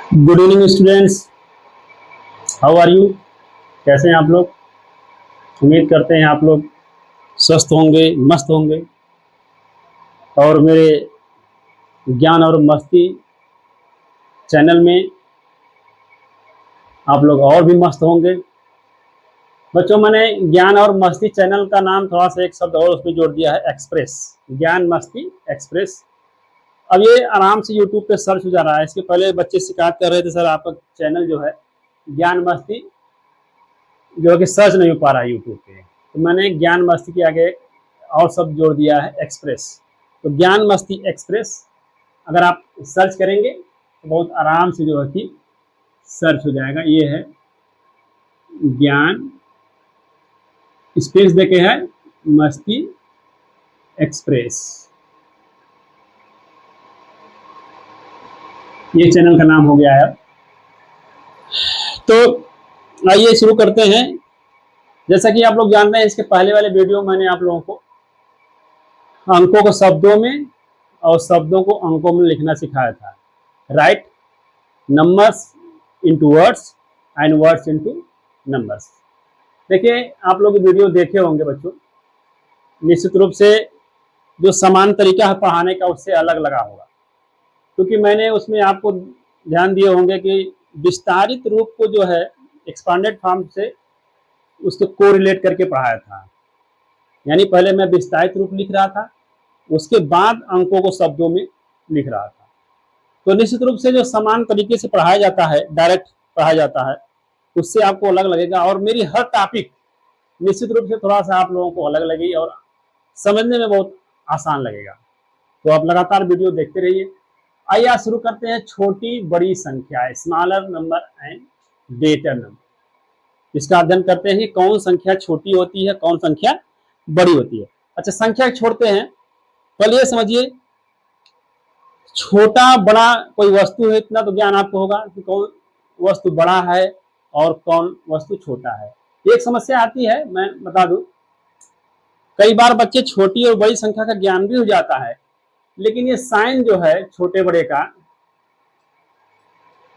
Good evening students, how are you? कैसे हैं आप लोग? उम्मीद करते हैं आप लोग स्वस्थ होंगे, मस्त होंगे और मेरे ज्ञान और मस्ती चैनल में आप लोग और भी मस्त होंगे। बच्चों, मैंने ज्ञान और मस्ती चैनल का नाम थोड़ा सा एक शब्द और उसमें जोड़ दिया है, एक्सप्रेस। ज्ञान मस्ती एक्सप्रेस। अब ये आराम से यूट्यूब पे सर्च हो जा रहा है। इसके पहले बच्चे शिकायत कर रहे थे, सर आपका चैनल जो है ज्ञान मस्ती जो है कि सर्च नहीं हो पा रहा है यूट्यूब पे। तो मैंने ज्ञान मस्ती के आगे और शब्द जोड़ दिया है, एक्सप्रेस। तो ज्ञान मस्ती एक्सप्रेस अगर आप सर्च करेंगे तो बहुत आराम से जो है कि सर्च हो जाएगा। ये है ज्ञान स्पेस देके है मस्ती एक्सप्रेस, ये चैनल का नाम हो गया है। तो आइए शुरू करते हैं। जैसा कि आप लोग जानते हैं, इसके पहले वाले वीडियो मैंने आप लोगों को अंकों को शब्दों में और शब्दों को अंकों में लिखना सिखाया था। Right numbers into words and words into numbers. देखिए, आप लोग वीडियो देखे होंगे बच्चों, निश्चित रूप से जो समान तरीका है पढ़ाने का उससे अलग लगा होगा, क्योंकि मैंने उसमें आपको ध्यान दिए होंगे कि विस्तारित रूप को जो है एक्सपांडेड फॉर्म से उसको कोरिलेट करके पढ़ाया था। यानी पहले मैं विस्तारित रूप लिख रहा था, उसके बाद अंकों को शब्दों में लिख रहा था। तो निश्चित रूप से जो समान तरीके से पढ़ाया जाता है, डायरेक्ट पढ़ाया जाता है, उससे आपको अलग लगेगा। और मेरी हर टॉपिक निश्चित रूप से थोड़ा सा आप लोगों को अलग लगेगी और समझने में बहुत आसान लगेगा। तो आप लगातार वीडियो देखते रहिए। आइए आज शुरू करते हैं। छोटी बड़ी संख्या, smaller number and greater number. इसका अध्ययन करते हैं कि कौन संख्या छोटी होती है, कौन संख्या बड़ी होती है। अच्छा, संख्या छोड़ते हैं, पहले ये समझिए छोटा बड़ा कोई वस्तु है, इतना तो ज्ञान आपको होगा कि कौन वस्तु बड़ा है और कौन वस्तु छोटा है। एक समस्या आती है, मैं बता दूं, कई बार बच्चे छोटी और बड़ी संख्या का ज्ञान भी हो जाता है, लेकिन ये साइन जो है छोटे बड़े का,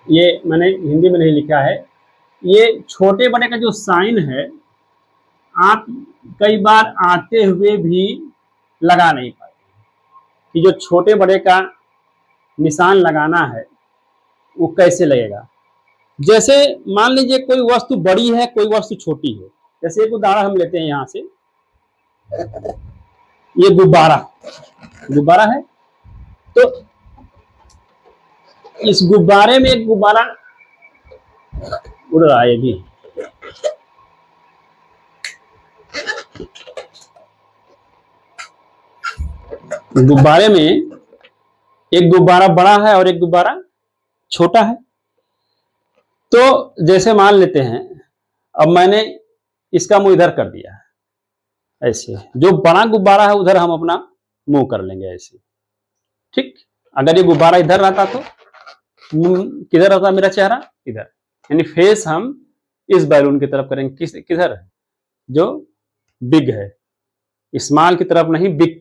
ये मैंने हिंदी में नहीं लिखा है, ये छोटे बड़े का जो साइन है आप कई बार आते हुए भी लगा नहीं पाते कि जो छोटे बड़े का निशान लगाना है वो कैसे लगेगा। जैसे मान लीजिए कोई वस्तु बड़ी है, कोई वस्तु छोटी है। जैसे एक उदाहरण हम लेते हैं, यहां से ये गुब्बारा गुब्बारा है, तो इस गुब्बारे में एक गुब्बारा उड़ रहा है। भी गुब्बारे में एक गुब्बारा बड़ा है और एक गुब्बारा छोटा है। तो जैसे मान लेते हैं, अब मैंने इसका मुंह इधर कर दिया है, ऐसे जो बड़ा गुब्बारा है उधर हम अपना मुंह कर लेंगे ऐसे। ठीक, अगर ये गुब्बारा इधर रहता तो किधर रहता मेरा चेहरा? इधर। यानी फेस हम इस बैलून की तरफ करेंगे। किधर? जो बिग है, स्मॉल की तरफ नहीं, बिग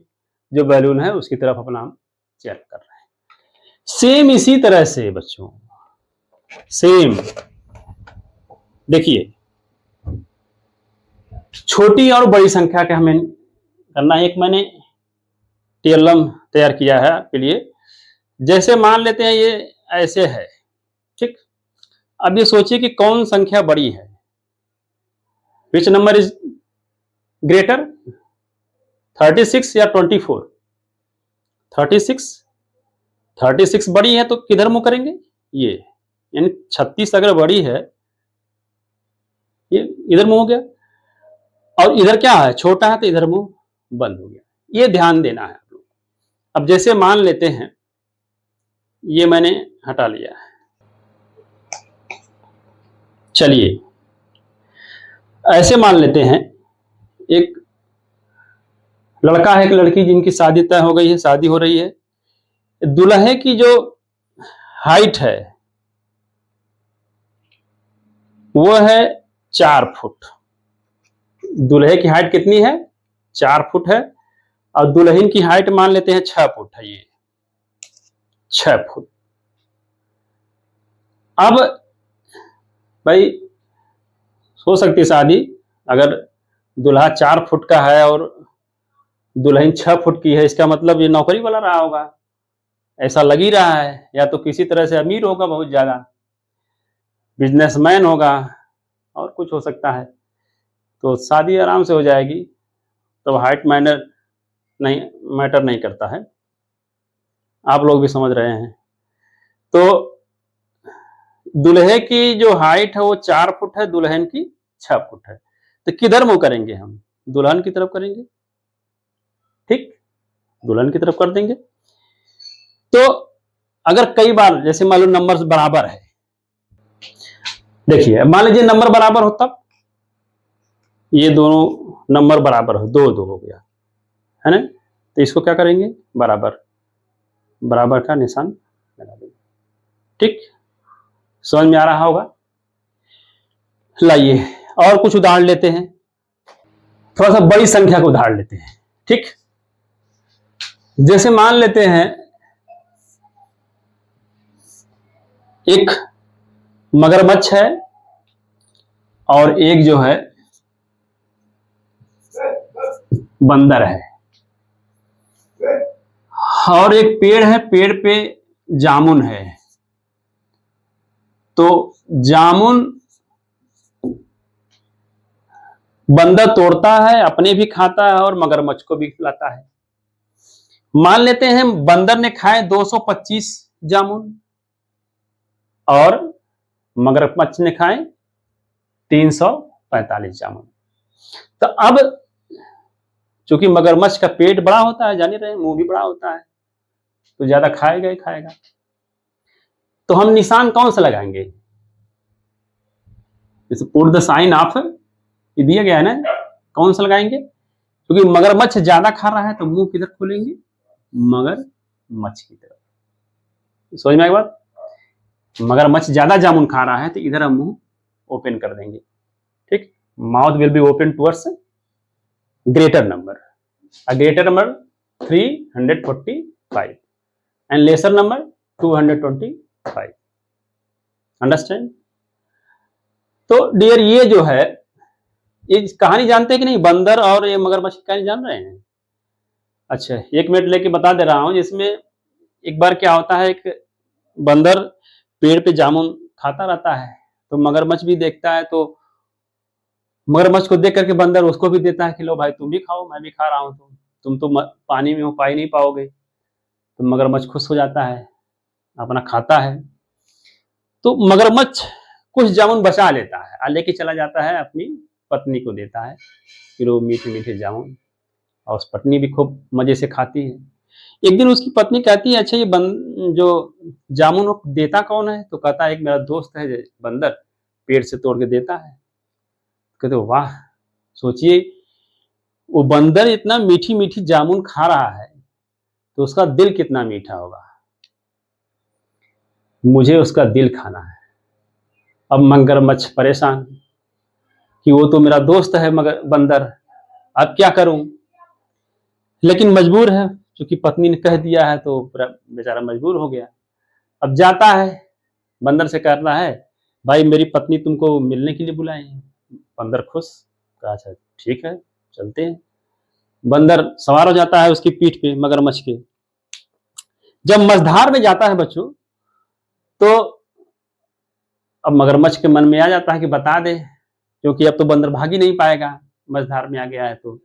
जो बैलून है उसकी तरफ अपना हम चेक कर रहे हैं। सेम इसी तरह से बच्चों, सेम देखिए, छोटी और बड़ी संख्या का हमें करना है। एक मैंने टेलम तैयार किया है आपके लिए। जैसे मान लेते हैं ये ऐसे है, ठीक। अब ये सोचिए कि कौन संख्या बड़ी है, विच नंबर इज ग्रेटर, 36 या 24? 36 बड़ी है तो किधर मुंह करेंगे? ये, यानी 36 अगर बड़ी है, ये इधर मुंह हो गया, और इधर क्या है? छोटा है, तो इधर मुंह बंद हो गया। ये ध्यान देना है आप लोग। अब जैसे मान लेते हैं, ये मैंने हटा लिया है, चलिए ऐसे मान लेते हैं, एक लड़का है, एक लड़की, जिनकी शादी तय हो गई है, शादी हो रही है। दुल्हे की जो हाइट है वो है 4 फुट। दुल्हे की हाइट कितनी है? 4 फुट है। और दुल्हन की हाइट मान लेते हैं 6 फुट है। ये 6 फुट। अब भाई हो सकती है शादी, अगर दूल्हा 4 फुट का है और दुल्हन 6 फुट की है, इसका मतलब ये नौकरी वाला रहा होगा, ऐसा लग ही रहा है, या तो किसी तरह से अमीर होगा बहुत ज्यादा, बिजनेसमैन होगा, और कुछ हो सकता है। तो शादी आराम से हो जाएगी। तो हाइट मैटर नहीं करता है, आप लोग भी समझ रहे हैं। तो दूल्हे की जो हाइट है वो 4 फुट है, दुल्हन की 6 फुट है। तो किधर मुंह करेंगे हम? दुल्हन की तरफ करेंगे, ठीक, दुल्हन की तरफ कर देंगे। तो अगर कई बार जैसे मान लो नंबर बराबर है, देखिए मान लीजिए नंबर बराबर हो, तब ये दोनों नंबर बराबर हो, 2-2 हो गया है ना, तो इसको क्या करेंगे, बराबर, बराबर का निशान लगा देंगे। ठीक, समझ में आ रहा होगा। लाइए और कुछ उदाहरण लेते हैं, थोड़ा सा बड़ी संख्या को उदाहरण लेते हैं। ठीक, जैसे मान लेते हैं एक मगरमच्छ है और एक जो है बंदर है, और एक पेड़ है, पेड़ पे जामुन है। तो जामुन बंदर तोड़ता है, अपने भी खाता है और मगरमच्छ को भी खिलाता है। मान लेते हैं बंदर ने खाए 225 जामुन और मगरमच्छ ने खाए 345 जामुन। तो अब चूंकि मगरमच्छ का पेट बड़ा होता है, जान ही रहे, मुंह भी बड़ा होता है, तो ज्यादा खाएगा ही खाएगा। तो हम निशान कौन सा लगाएंगे? जैसे पुट द साइन ऑफ, ये दिया गया है ना, कौन सा लगाएंगे? क्योंकि मगरमच्छ ज्यादा खा रहा है तो मुंह किधर खोलेंगे? मगरमच्छ की तरफ। समझ में आई बात? मगरमच्छ ज्यादा जामुन खा रहा है तो इधर हम मुंह ओपन कर देंगे। ठीक, mouth will be open towards greater number, a greater number 345 and lesser number 225। Understand? तो डियर ये जो है, ये कहानी जानते हैं कि नहीं, बंदर और ये मगरमच्छ की कहानी जान रहे हैं? अच्छा, 1 मिनट लेके बता दे रहा हूं। जिसमें एक बार क्या होता है, एक बंदर पेड़ पे जामुन खाता रहता है, तो मगरमच्छ भी देखता है, तो मगरमच्छ को देख करके बंदर उसको भी देता है कि लो भाई तुम भी खाओ, मैं भी खा रहा हूं, तुम तो पानी में हो, पा ही नहीं पाओगे। तो मगरमच्छ खुश हो जाता है, अपना खाता है। तो मगरमच्छ कुछ जामुन बचा लेता है और लेके चला जाता है, अपनी पत्नी को देता है, फिर वो मीठे मीठे जामुन, और उस पत्नी भी खूब मजे से खाती है। एक दिन उसकी पत्नी कहती है, अच्छा ये जो जामुन वो देता कौन है? तो कहता है एक मेरा दोस्त है बंदर, पेड़ से तोड़ के देता है। कहते वाह, सोचिए वो बंदर इतना मीठी मीठी जामुन खा रहा है तो उसका दिल कितना मीठा होगा। मुझे उसका दिल खाना है। अब मगरमच्छ परेशान कि वो तो मेरा दोस्त है मगर बंदर, अब क्या करूं? लेकिन मजबूर है, क्योंकि पत्नी ने कह दिया है तो बेचारा मजबूर हो गया। अब जाता है, बंदर से कहता है भाई मेरी पत्नी तुमको मिलने के लिए बुलाई है। बंदर खुश, कहा अच्छा ठीक है चलते हैं। बंदर सवार हो जाता है उसकी पीठ पे, मगरमच्छ के। जब मझधार में जाता है बच्चों, तो अब मगरमच्छ के मन में आ जाता है कि बता दे, क्योंकि अब तो बंदर भाग ही नहीं पाएगा, मझधार में आ गया है। तो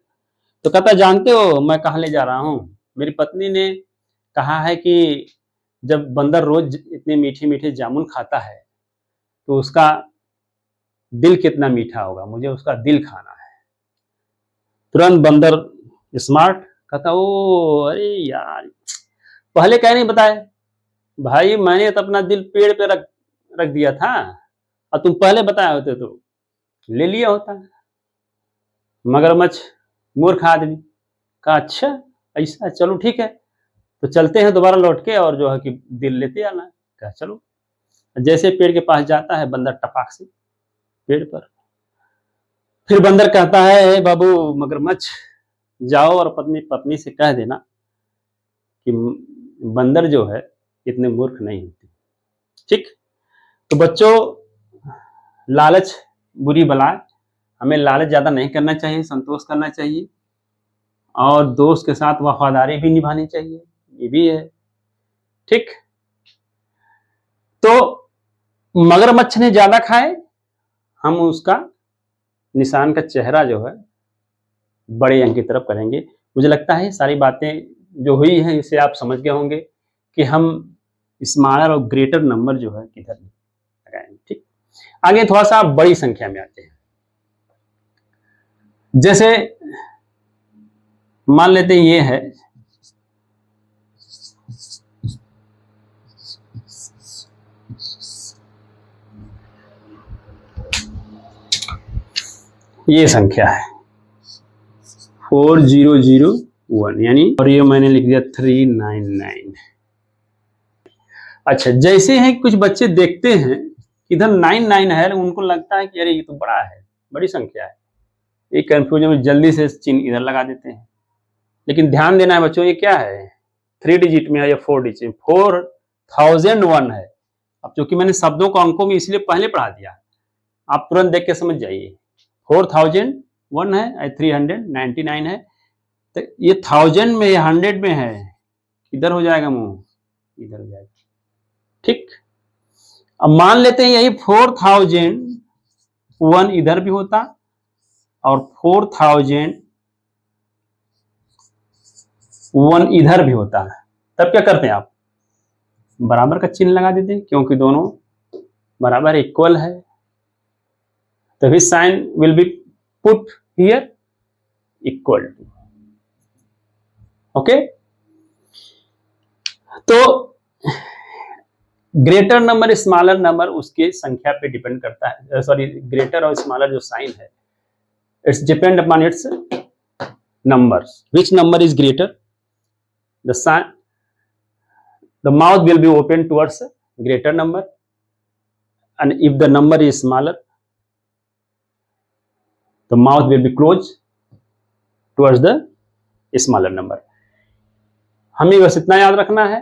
कहता जानते हो मैं कहाँ ले जा रहा हूँ? मेरी पत्नी ने कहा है कि जब बंदर रोज इतने मीठे मीठे जामुन खाता है तो उसका दिल कितना मीठा होगा, मुझे उसका दिल खाना है। तुरंत बंदर स्मार्ट कहता ओ अरे यार, पहले कह नहीं बताए भाई, मैंने तो अपना दिल पेड़ पे रख रख दिया था, और तुम पहले बताए होते तो ले लिया होता। मगरमच्छ मूर्ख आदमी कहा अच्छा ऐसा, चलो ठीक है, तो चलते हैं दोबारा लौट के, और जो है कि दिल लेते आना। कहा चलो। जैसे पेड़ के पास जाता है बंदर, टपाक से पेड़ पर। फिर बंदर कहता है बाबू मगरमच्छ, जाओ और पत्नी पत्नी से कह देना कि बंदर जो है इतने मूर्ख नहीं होते। ठीक, तो बच्चों, लालच बुरी बला है, हमें लालच ज्यादा नहीं करना चाहिए, संतोष करना चाहिए और दोस्त के साथ वफादारी भी निभानी चाहिए, ये भी है। ठीक, तो मगरमच्छ ने ज्यादा खाए, हम उसका निशान का चेहरा जो है बड़े अंक की तरफ करेंगे। मुझे लगता है सारी बातें जो हुई हैं इसे आप समझ गए होंगे कि हम स्मॉलर और ग्रेटर नंबर जो है किधर लगाएंगे। ठीक, आगे थोड़ा सा बड़ी संख्या में आते हैं। जैसे मान लेते हैं ये है ये संख्या है 4001 यानी, और ये मैंने लिख दिया 399। अच्छा, जैसे हैं कुछ बच्चे देखते हैं इधर 99 है, उनको लगता है कि अरे ये तो बड़ा है, बड़ी संख्या है, ये कंफ्यूजन में जल्दी से चिन्ह इधर लगा देते हैं। लेकिन ध्यान देना है बच्चों, ये क्या है, 3 डिजिट में है या 4 डिजिट में, 4001 है। अब चूंकि मैंने शब्दों को अंकों में इसलिए पहले पढ़ा दिया, आप तुरंत देख के समझ जाइए। 4001 है, 399 है, तो ये 1000 में या 100 में है, इधर हो जाएगा मुंह, इधर हो जाएगा। ठीक, अब मान लेते हैं यही 4001 इधर भी होता और 4001 इधर भी होता है, तब क्या करते हैं आप, बराबर का चिन्ह लगा देते हैं, क्योंकि दोनों बराबर इक्वल है। तो his sign will be put here equal to. Okay, तो ग्रेटर नंबर स्मॉलर नंबर उसके संख्या पे डिपेंड करता है, सॉरी ग्रेटर और स्मॉलर जो साइन है it's depend upon its numbers. Which number is greater? The mouth will be open towards greater number, and if the number is smaller, the mouth will be closed towards the smaller number. हमें बस इतना याद रखना है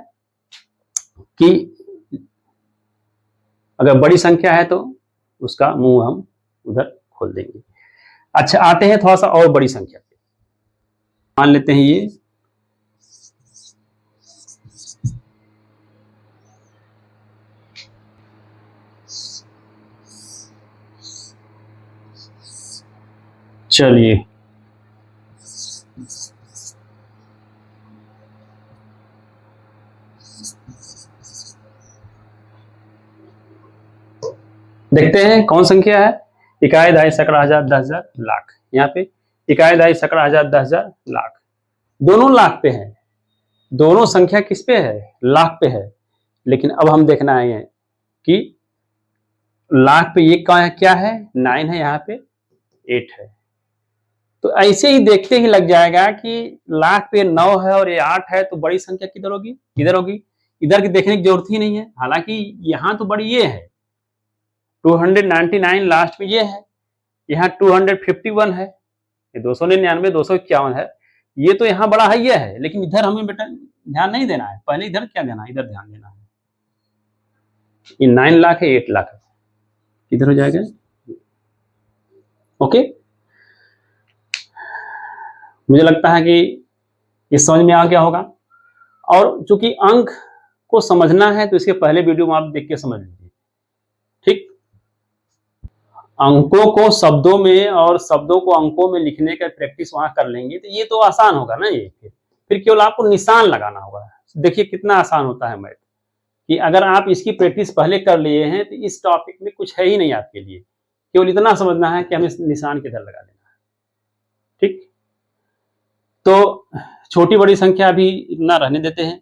कि अगर बड़ी संख्या है तो उसका मुंह हम उधर खोल देंगे। अच्छा, आते हैं थोड़ा सा और बड़ी संख्या पे। मान लेते हैं ये चलिए देखते हैं कौन संख्या है। इकाई, दहाई, सैकड़ा, हजार, 10,000, लाख। यहाँ पे इकाई, दहाई, सैकड़ा, हजार, 10,000, लाख, दोनों लाख पे है, दोनों संख्या किस पे है, लाख पे है। लेकिन अब हम देखना है कि लाख पे ये क्या है, 9 है, यहाँ पे 8 है। तो ऐसे ही देखते ही लग जाएगा कि लाख पे 9 है और ये 8 है, तो बड़ी संख्या किधर होगी, इधर होगी। इधर की देखने की जरूरत ही नहीं है, हालांकि यहाँ तो बड़ी ये है 299 लास्ट में ये है, यहाँ 251 है, ये 299 251 है, ये तो यहाँ बड़ा है ये है। लेकिन इधर हमें बेटा ध्यान नहीं देना है, पहले इधर क्या देना है, इधर ध्यान देना है। ये 9 लाख है, 8 लाख है, किधर हो जाएगा। ओके, मुझे लगता है कि ये समझ में आ गया होगा। और चूंकि अंक को समझना है तो इसके पहले वीडियो में आप देख के समझ लीजिए। ठीक, अंकों को शब्दों में और शब्दों को अंकों में लिखने का प्रैक्टिस वहां कर लेंगे तो ये तो आसान होगा ना। ये फिर केवल आपको निशान लगाना होगा। देखिए कितना आसान होता है मैथ, कि अगर आप इसकी प्रैक्टिस पहले कर लिए हैं तो इस टॉपिक में कुछ है ही नहीं आपके लिए, केवल इतना समझना है कि हमें निशान किधर लगा देना है। ठीक, तो छोटी बड़ी संख्या अभी इतना रहने देते हैं।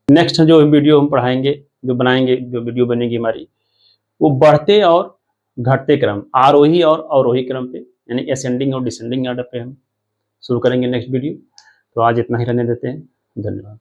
नेक्स्ट जो वीडियो हम पढ़ाएंगे, जो बनाएंगे, जो वीडियो बनेगी हमारी, वो बढ़ते और घटते क्रम, आरोही और अवरोही क्रम पे, यानी असेंडिंग और डिसेंडिंग ऑर्डर पे हम शुरू करेंगे नेक्स्ट वीडियो। तो आज इतना ही रहने देते हैं, धन्यवाद।